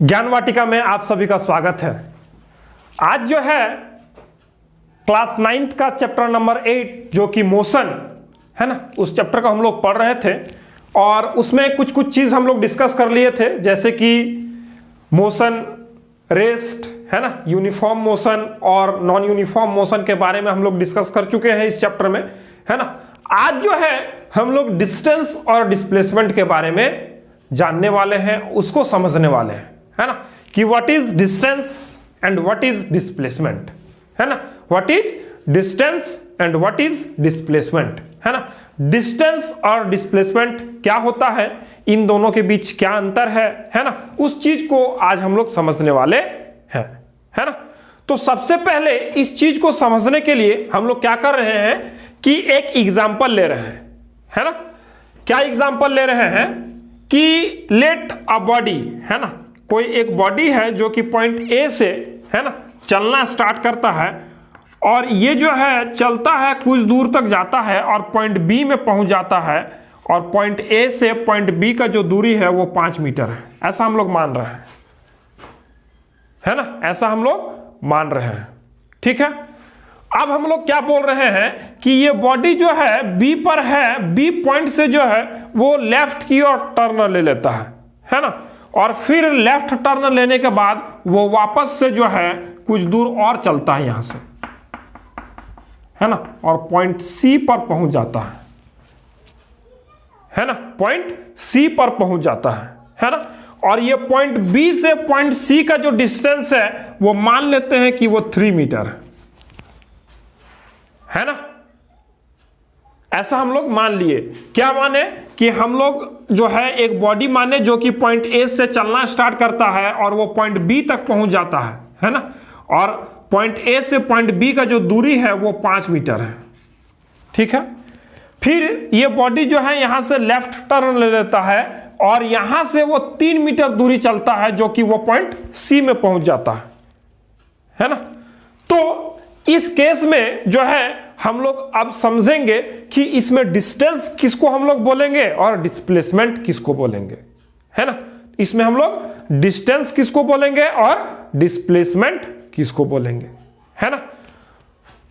ज्ञान वाटिका में आप सभी का स्वागत है। आज जो है क्लास 9th का चैप्टर नंबर 8 जो कि मोशन है ना, उस चैप्टर का हम लोग पढ़ रहे थे और उसमें कुछ चीज हम लोग डिस्कस कर लिए थे, जैसे कि मोशन, रेस्ट है ना, यूनिफॉर्म मोशन और नॉन यूनिफॉर्म मोशन के बारे में हम लोग डिस्कस कर चुके हैं इस चैप्टर में, है ना। आज जो है हम लोग डिस्टेंस और डिस्प्लेसमेंट के बारे में जानने वाले हैं, उसको समझने वाले हैं, है ना, कि what is distance and what is displacement, है ना। What is distance and what is displacement, है ना। डिस्टेंस और डिस्प्लेसमेंट क्या होता है, इन दोनों के बीच क्या अंतर है ना, उस चीज को आज हम लोग समझने वाले हैं, है ना। तो सबसे पहले इस चीज को समझने के लिए हम लोग क्या कर रहे हैं कि एक एग्जांपल ले रहे हैं, है ना। क्या एग्जांपल ले रहे हैं कि लेट अ बॉडी, है ना, कोई एक बॉडी है जो कि पॉइंट ए से, है ना, चलना स्टार्ट करता है और ये जो है चलता है, कुछ दूर तक जाता है और पॉइंट बी में पहुंच जाता है और पॉइंट ए से पॉइंट बी का जो दूरी है वो 5 मीटर है, ऐसा हम लोग मान रहे हैं, है ना, ऐसा हम लोग मान रहे हैं। ठीक है, अब हम लोग क्या बोल रहे हैं कि ये बॉडी जो है बी पर है, बी पॉइंट से जो है वो लेफ्ट की ओर टर्न ले लेता है ना, और फिर लेफ्ट टर्न लेने के बाद वो वापस से जो है कुछ दूर और चलता है यहां से, है ना, और पॉइंट सी पर पहुंच जाता है ना, पॉइंट सी पर पहुंच जाता है ना। और ये पॉइंट बी से पॉइंट सी का जो डिस्टेंस है वो मान लेते हैं कि वो 3 मीटर है ना, ऐसा हम लोग मान लिए। क्या माने कि हम लोग जो है एक बॉडी माने जो कि पॉइंट ए से चलना स्टार्ट करता है और वो पॉइंट बी तक पहुंच जाता है ना, और पॉइंट ए से पॉइंट बी का जो दूरी है वो 5 मीटर है। ठीक है, फिर ये बॉडी जो है यहां से लेफ्ट टर्न ले लेता है और यहां से वो 3 मीटर दूरी चलता है जो कि वो पॉइंट सी में पहुंच जाता है ना। तो इस केस में जो है हम लोग अब समझेंगे कि इसमें डिस्टेंस किसको हम लोग बोलेंगे और डिस्प्लेसमेंट किसको बोलेंगे, है ना। इसमें हम लोग डिस्टेंस किसको बोलेंगे और डिस्प्लेसमेंट किसको बोलेंगे, है ना।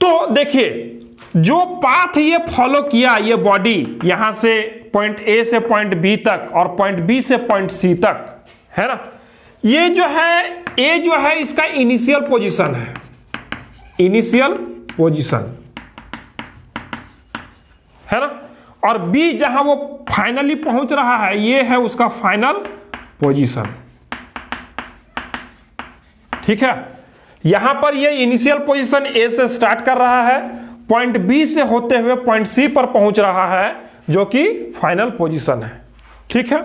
तो देखिए, जो पाथ ये फॉलो किया ये बॉडी यहां से पॉइंट ए से पॉइंट बी तक और पॉइंट बी से पॉइंट सी तक, है ना, ये जो है ए जो है इसका इनिशियल पोजीशन है, इनिशियल पोजीशन, है ना, और बी जहां वो फाइनली पहुंच रहा है ये है उसका फाइनल पोजीशन। ठीक है, यहां पर ये इनिशियल पोजीशन ए से स्टार्ट कर रहा है, पॉइंट बी से होते हुए पॉइंट सी पर पहुंच रहा है जो कि फाइनल पोजीशन है। ठीक है,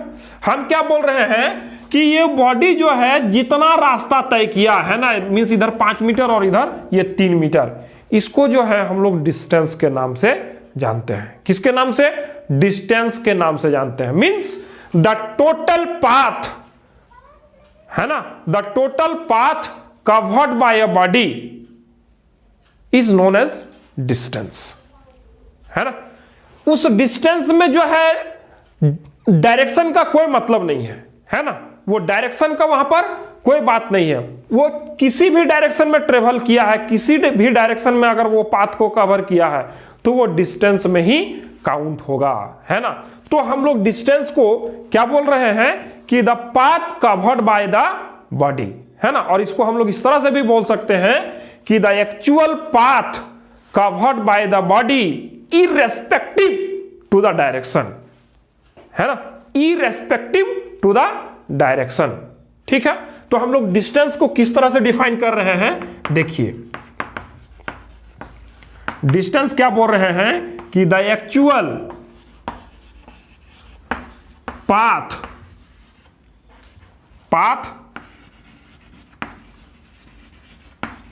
हम क्या बोल रहे हैं कि ये बॉडी जो है जितना रास्ता तय किया है ना, मींस इधर 5 मीटर और इधर ये 3 मीटर, इसको जो है हम लोग डिस्टेंस के नाम से जानते हैं। किसके नाम से? डिस्टेंस के नाम से जानते हैं। मींस द टोटल पाथ, है ना, the total path covered by a body is known as distance, है ना। उस डिस्टेंस में जो है डायरेक्शन का कोई मतलब नहीं है ना, वो डायरेक्शन का वहां पर कोई बात नहीं है, वो किसी भी डायरेक्शन में ट्रेवल किया है, किसी भी डायरेक्शन में अगर वो पाथ को कवर किया है तो वो डिस्टेंस में ही काउंट होगा, है ना। तो हम लोग डिस्टेंस को क्या बोल रहे हैं कि the path covered by the body, है ना। और इसको हम लोग इस तरह से भी बोल सकते हैं कि the actual path covered by the body irrespective to the direction, है ना, इररेस्पेक्टिव टू द डायरेक्शन। ठीक है, तो हम लोग डिस्टेंस को किस तरह से डिफाइन कर रहे हैं, देखिए डिस्टेंस क्या बोल रहे हैं कि the actual path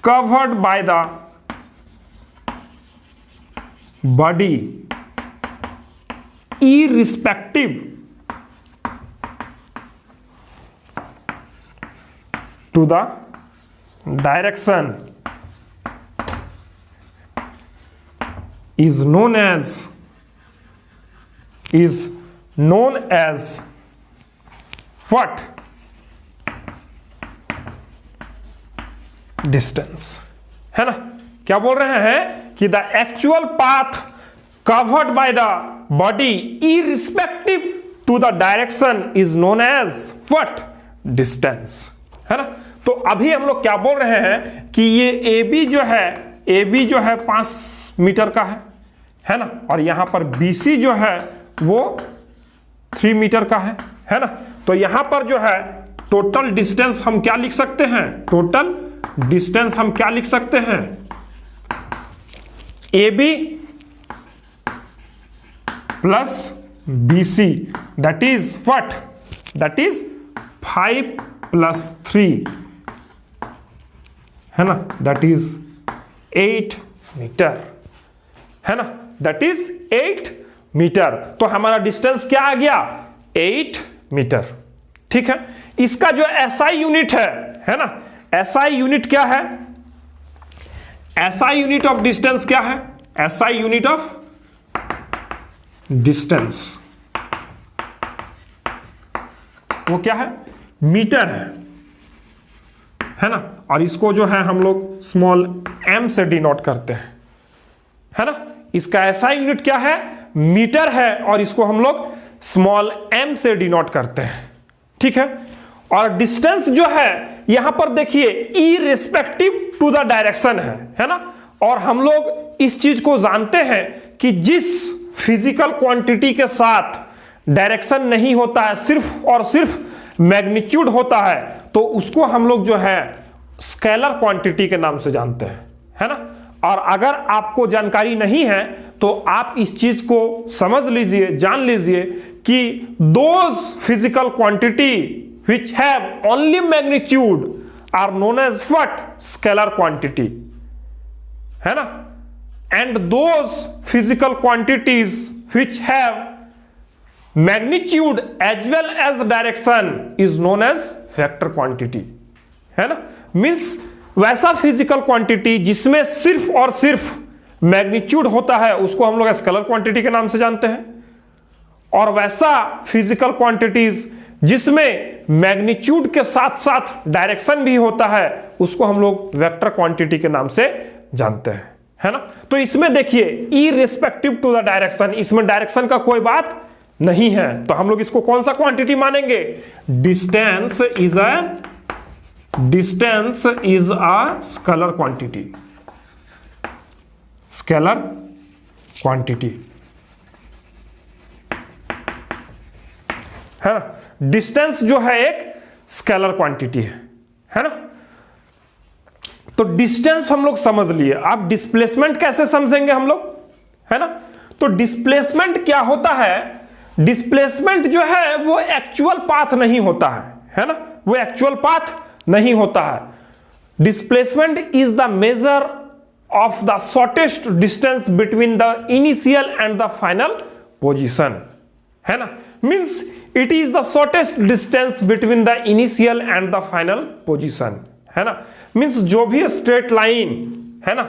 covered by the body irrespective to the direction is known as what? Distance, है ना। क्या बोल रहे हैं कि the actual path covered by the body irrespective to the direction is known as what, distance, है ना। तो अभी हम लोग क्या बोल रहे हैं कि ये AB जो है 5 मीटर का है ना, और यहां पर BC जो है वो 3 मीटर का है ना। तो यहां पर जो है टोटल डिस्टेंस हम क्या लिख सकते हैं, टोटल डिस्टेंस हम क्या लिख सकते हैं, AB plus BC that is what, that is 5 + 3, है ना, दैट इज 8 मीटर, है ना, दैट इज 8 मीटर। तो हमारा डिस्टेंस क्या आ गया, 8 मीटर, ठीक है। इसका जो SI यूनिट है ना, SI यूनिट क्या है, SI यूनिट ऑफ डिस्टेंस क्या है, SI यूनिट ऑफ डिस्टेंस वो क्या है, मीटर है ना। और इसको जो है हम लोग स्मॉल m से डिनोट करते हैं, है ना। इसका SI यूनिट क्या है, मीटर है, और इसको हम लोग स्मॉल m से डिनोट करते हैं, ठीक है। और डिस्टेंस जो है यहां पर देखिए इररिस्पेक्टिव टू द डायरेक्शन है ना। और हम लोग इस चीज को जानते हैं कि जिस फिजिकल क्वांटिटी के साथ डायरेक्शन नहीं होता है, सिर्फ और सिर्फ मैग्नीट्यूड होता है, तो उसको हम लोग जो है स्केलर क्वांटिटी के नाम से जानते हैं, है ना। और अगर आपको जानकारी नहीं है तो आप इस चीज को समझ लीजिए, जान लीजिए कि those physical quantity which have only magnitude are known as what, scalar quantity, है ना। and those physical quantities which have magnitude as well as direction is known as vector quantity, है ना। मीन्स वैसा फिजिकल क्वांटिटी जिसमें सिर्फ और सिर्फ magnitude होता है उसको हम लोग स्केलर क्वांटिटी के नाम से जानते हैं, और वैसा फिजिकल क्वांटिटीज जिसमें मैग्नीट्यूड के साथ साथ डायरेक्शन भी होता है उसको हम लोग वेक्टर क्वांटिटी के नाम से जानते हैं, है ना। तो इसमें देखिए इररिस्पेक्टिव टू द डायरेक्शन, इसमें डायरेक्शन का कोई बात नहीं है, तो हम लोग इसको कौन सा क्वांटिटी मानेंगे, distance is a scalar quantity, scalar quantity, है ना। डिस्टेंस जो है एक स्केलर क्वांटिटी है ना। तो डिस्टेंस हम लोग समझ लिए, अब डिस्प्लेसमेंट कैसे समझेंगे हम लोग, है ना। तो डिस्प्लेसमेंट क्या होता है, डिस्प्लेसमेंट जो है वो एक्चुअल पाथ नहीं होता है ना, वो एक्चुअल पाथ नहीं होता है। Displacement is the measure of the shortest distance between the initial and the final position, है ना। Means it is the shortest distance between the initial and the final position, है ना। मीन्स जो भी straight line है ना,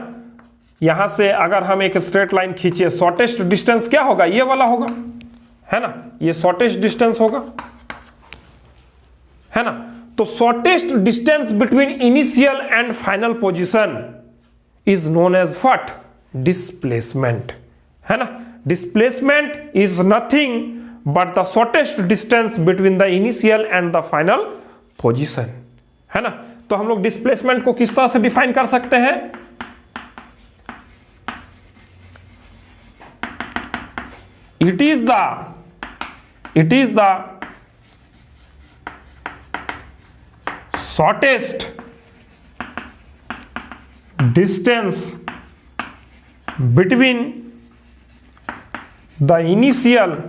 यहां से अगर हम एक स्ट्रेट लाइन खींचे, शॉर्टेस्ट डिस्टेंस क्या होगा, ये वाला होगा, है ना, ये शॉर्टेस्ट डिस्टेंस होगा, है ना। तो shortest distance between initial and final position is known as what, displacement, है ना। Displacement is nothing but the shortest distance between the initial and the final position, है ना। तो हम लोग डिस्प्लेसमेंट को किस तरह से डिफाइन कर सकते हैं, it is the shortest distance between the initial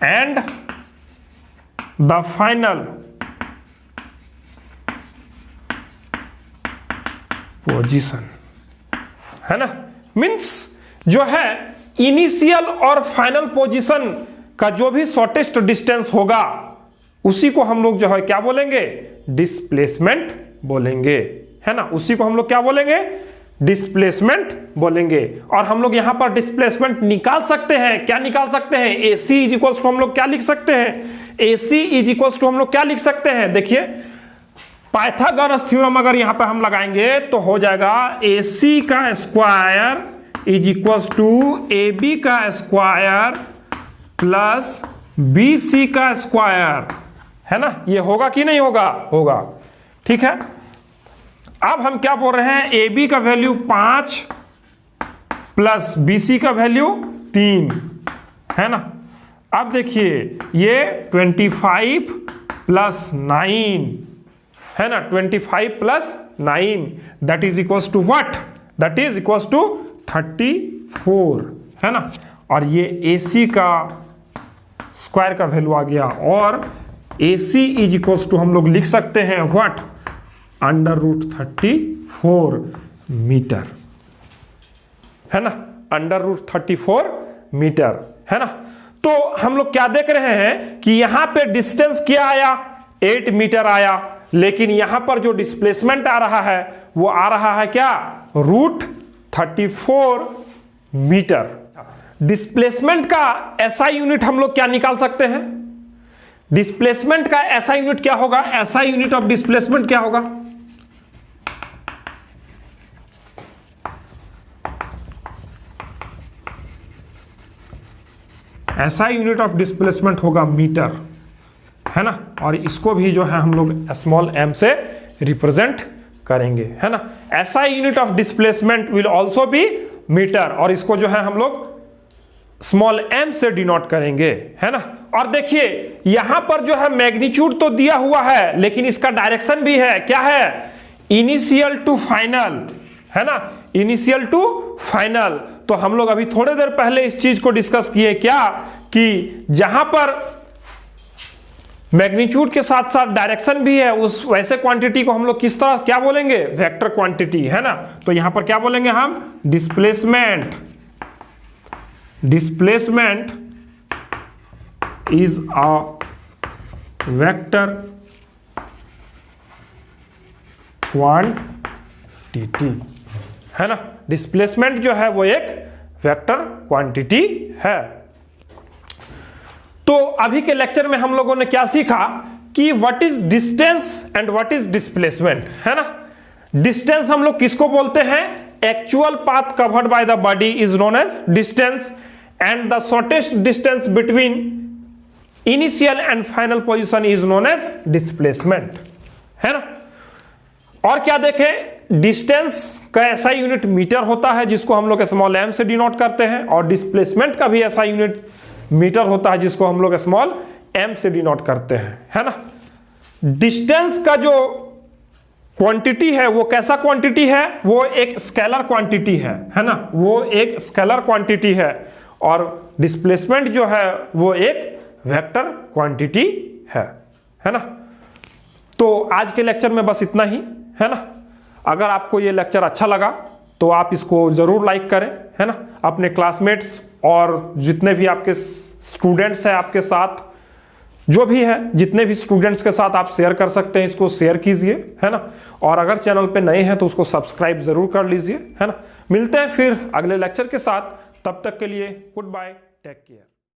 and the final position, है ना। मीन्स जो है इनिशियल और फाइनल पोजीशन का जो भी शॉर्टेस्ट डिस्टेंस होगा उसी को हम लोग जो है क्या बोलेंगे, डिस्प्लेसमेंट बोलेंगे, है ना। उसी को हम लोग क्या बोलेंगे, डिस्प्लेसमेंट बोलेंगे। और हम लोग यहां पर डिस्प्लेसमेंट निकाल सकते हैं। क्या निकाल सकते हैं? AC इज इक्वल्स टू हम लोग क्या लिख सकते हैं? AC इज इक्वल्स टू हम लोग क्या लिख सकते हैं? देखिए पाइथागोरस थ्योरम अगर यहां पर हम लगाएंगे तो हो जाएगा AC का square is equals to AB का स्क्वायर प्लस BC का स्क्वायर, है ना। ये होगा कि नहीं होगा? होगा, ठीक है। अब हम क्या बोल रहे हैं? AB का वैल्यू 5 प्लस BC का वैल्यू 3, है ना। अब देखिए ये 25 प्लस 9, है ना, 25 plus 9 that is equals to what? That is equals to 34, है ना। और ये AC का स्क्वायर का वैल्यू आ गया और AC इज इक्वल्स टू हम लोग लिख सकते हैं व्हाट? √34 मीटर, है ना, √34 मीटर, है ना। तो हम लोग क्या देख रहे हैं कि यहां पे डिस्टेंस क्या आया? 8 मीटर आया, लेकिन यहां पर जो डिस्प्लेसमेंट आ रहा है वो आ रहा है क्या? √34 मीटर। डिस्प्लेसमेंट का SI यूनिट हम लोग क्या निकाल सकते हैं? डिस्प्लेसमेंट का SI यूनिट क्या होगा? SI यूनिट ऑफ डिस्प्लेसमेंट क्या होगा? SI यूनिट ऑफ डिस्प्लेसमेंट होगा मीटर, है ना। और इसको भी जो है हम लोग स्मॉल m से रिप्रेजेंट करेंगे, है ना। SI unit of displacement will also be meter और इसको जो है हम लोग स्मॉल m से डिनोट करेंगे, है ना। और देखिए यहां पर जो है मैग्नीट्यूड तो दिया हुआ है लेकिन इसका डायरेक्शन भी है। क्या है? इनिशियल टू फाइनल, है ना, इनिशियल टू फाइनल। तो हम लोग अभी थोड़ी देर पहले इस चीज को डिस्कस किए क्या कि जहां पर मैग्नीट्यूड के साथ साथ डायरेक्शन भी है उस वैसे क्वांटिटी को हम लोग किस तरह क्या बोलेंगे? वेक्टर क्वांटिटी, है ना। तो यहां पर क्या बोलेंगे हम? Displacement. Displacement is a vector quantity, है ना। डिस्प्लेसमेंट जो है वो एक वेक्टर क्वांटिटी है। तो अभी के लेक्चर में हम लोगों ने क्या सीखा कि what is distance and what is displacement, है ना। डिस्टेंस हम लोग किसको बोलते हैं? Actual path covered by the body is known as distance and the shortest distance between initial and final position is known as displacement, है ना। और क्या देखें? डिस्टेंस का SI यूनिट मीटर होता है जिसको हम लोग स्मॉल m से डिनोट करते हैं और डिस्प्लेसमेंट का भी SI यूनिट मीटर होता है जिसको हम लोग स्मॉल m से डिनोट करते हैं, है ना। डिस्टेंस का जो क्वांटिटी है वो कैसा क्वांटिटी है? वो एक स्केलर क्वांटिटी है ना, वो एक स्केलर क्वांटिटी है। और डिस्प्लेसमेंट जो है वो एक वेक्टर क्वांटिटी है ना। तो आज के लेक्चर में बस इतना ही, है ना। अगर आपको ये लेक्चर अच्छा लगा तो आप इसको जरूर लाइक करें, है ना। अपने क्लासमेट्स और जितने भी आपके स्टूडेंट्स हैं आपके साथ, जो भी है जितने भी स्टूडेंट्स के साथ आप शेयर कर सकते हैं, इसको शेयर कीजिए, है ना। और अगर चैनल पे नए हैं तो उसको सब्सक्राइब जरूर कर लीजिए, है ना। मिलते हैं फिर अगले लेक्चर के साथ, तब तक के लिए गुड बाय, टेक केयर।